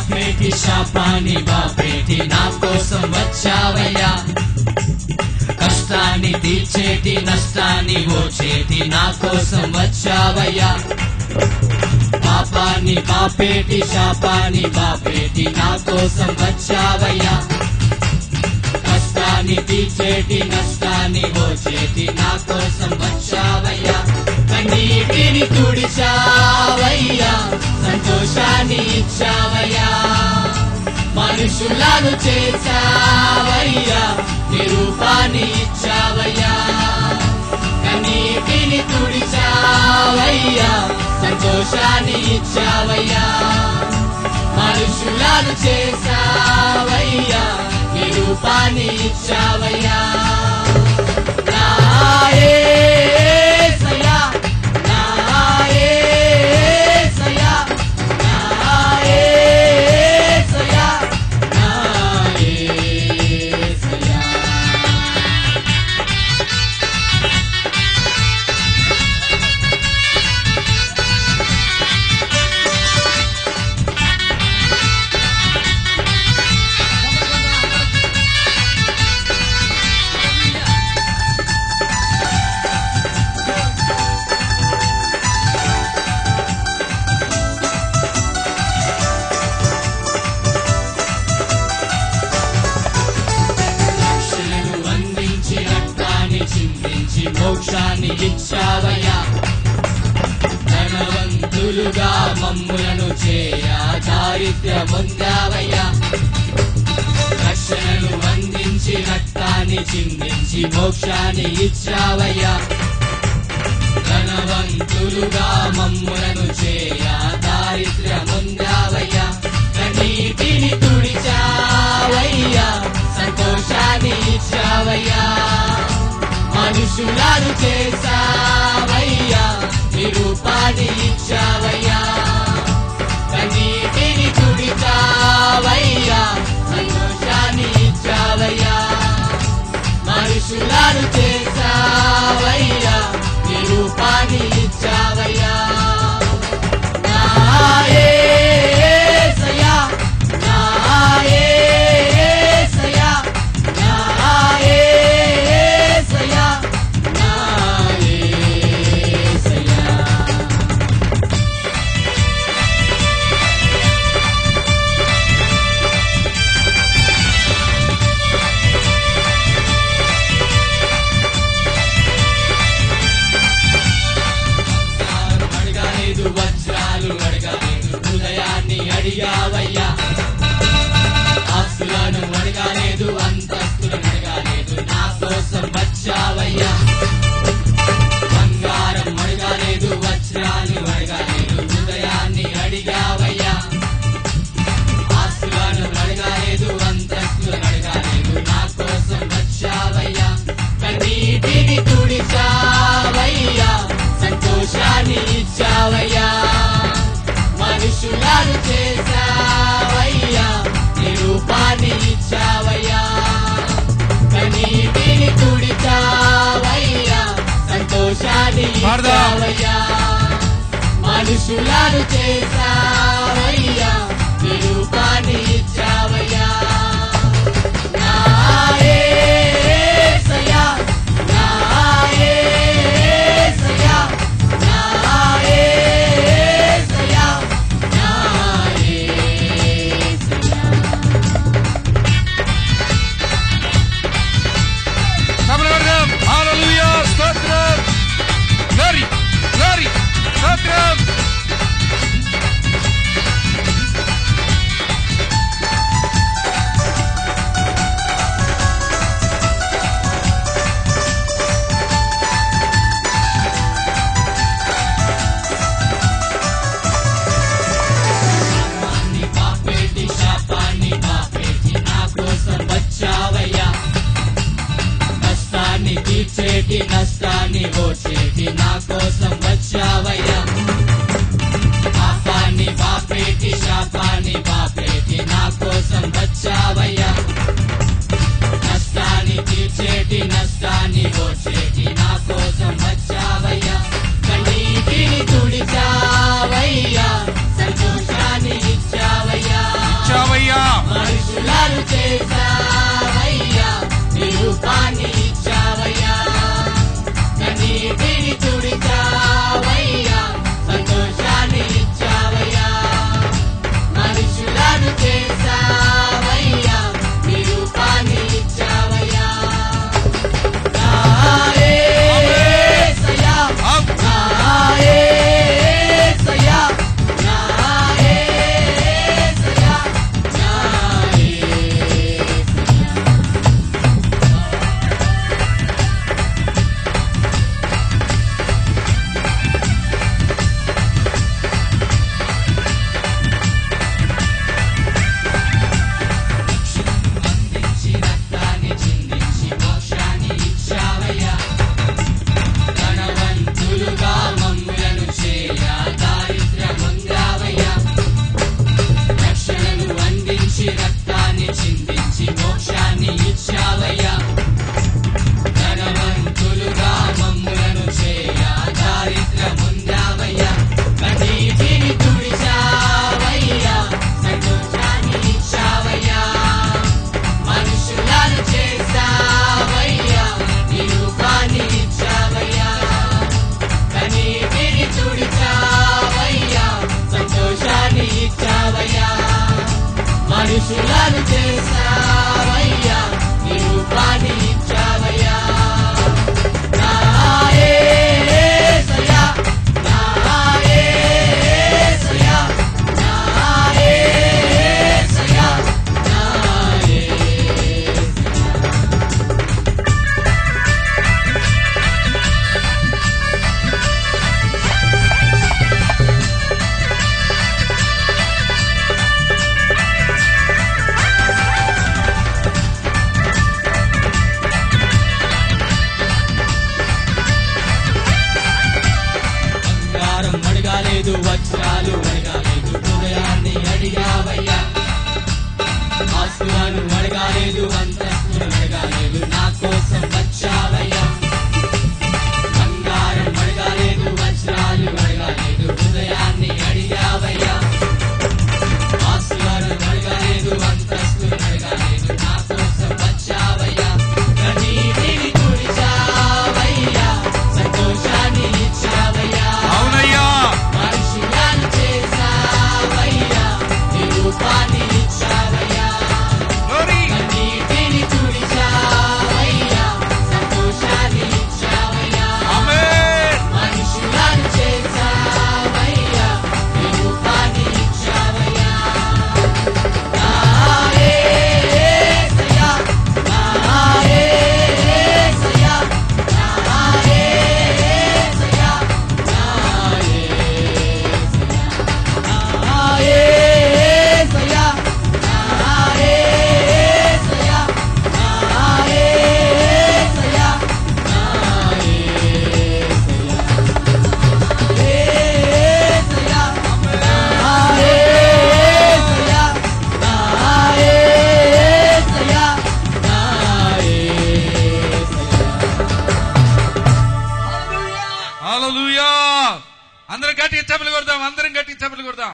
పాపేటి శాపాన్ని బాపేటి నా కోసం వచ్చావయ్యా. కష్టాన్ని తీర్చేటి నష్టాన్ని ఓచేటి నా కోసం వచ్చావయ్యా. పాపాన్ని బాపేటి శాపాన్ని బాపేటి నా కోసం వచ్చావయ్యా. కష్టాన్ని తీర్చేటి నష్టాన్ని ఓచేటి నా కోసం వచ్చావయ్యా. కన్నీటిని తుడిచావయ్యా, సంతోషాన్ని ఇచ్చావయ్యా. మనుషులను చేశావయ్యా, నిరూపాన్ని ఇచ్చావయ్యా. కన్నీటిని తుడిచావయ్యా, సంతోషాన్ని ఇచ్చావయ్యా. మనుషులను చేశావయ్యా, నిరూపాన్ని ఇచ్చావయ్యా. నా యేసయ్యా, నా యేసయ్యా, నా యేసయ్యా, నా యేసయ్యా. మోక్షాన్ని ఇచ్చావయ్యా. ధనవంతులుగా మమ్ములను చేయ దారిద్ర్యమొందావయ్యా. రక్షణను అందించి రక్తాన్ని చిందించి మోక్షాన్ని ఇచ్చావయ్యా. ధనవంతులుగా మమ్ములను చేయ దారిద్ర్యమొందావయ్యా. కన్నీటిని తుడిచావయ్యా, సంతోషాన్ని ఇచ్చావయ్యా. మనుషులను చేశావయ్యా, నిరూపాన్ని ఇచ్చావయ్యా. కన్నీటిని తుడిచావయ్యా, సంతోషాన్ని ఇచ్చావయ్యా. మనుషులను చేశావయ్యా, నిరూపాన్ని ఇచ్చావయ్యా. నా యేసయ్యా, నా యేసయ్యా, నా యేసయ్యా, నా యేసయ్యా. అడగలేదు, వజ్రాలు అడగలేదు, హృదయాన్ని అడిగావయ్యా. ఆస్తులను అడగలేదు, అంతస్తులను అడగలేదు, నా కోసం వచ్చావయ్యా. బంగారం అడగలేదు, వజ్రాలు అడగలేదు, హృదయాన్ని అడిగావయ్యా. ఆస్తులను అడగలేదు, అంతస్తులను అడగలేదు, నా కోసం వచ్చావయ్యా. కన్నీటిని తుడిచావయ్యా, సంతోషాన్ని ఇచ్చావయ్యా. మనుషులను చేశావయ్యా, నిరూపాన్ని ఇచ్చావయ్యా. కన్నీటిని తుడిచావయ్యా, సంతోషాన్ని ఇచ్చావయ్యా. మనుషులను చేశావయ్యా, నిరూపాన్ని ఇచ్చావయ్యా. నా యేసయ్యా, నా యేసయ్యా, నా యేసయ్యా, నా యేసయ్యా. హల్లెలూయా, స్తోత్రం, గ్లోరీ, గ్లోరీ, స్తోత్రం. హల్లెలూయా. అందరం గట్టిగా చప్పట్లు కొడదాం, అందరం గట్టిగా చప్పట్లు కొడదాం.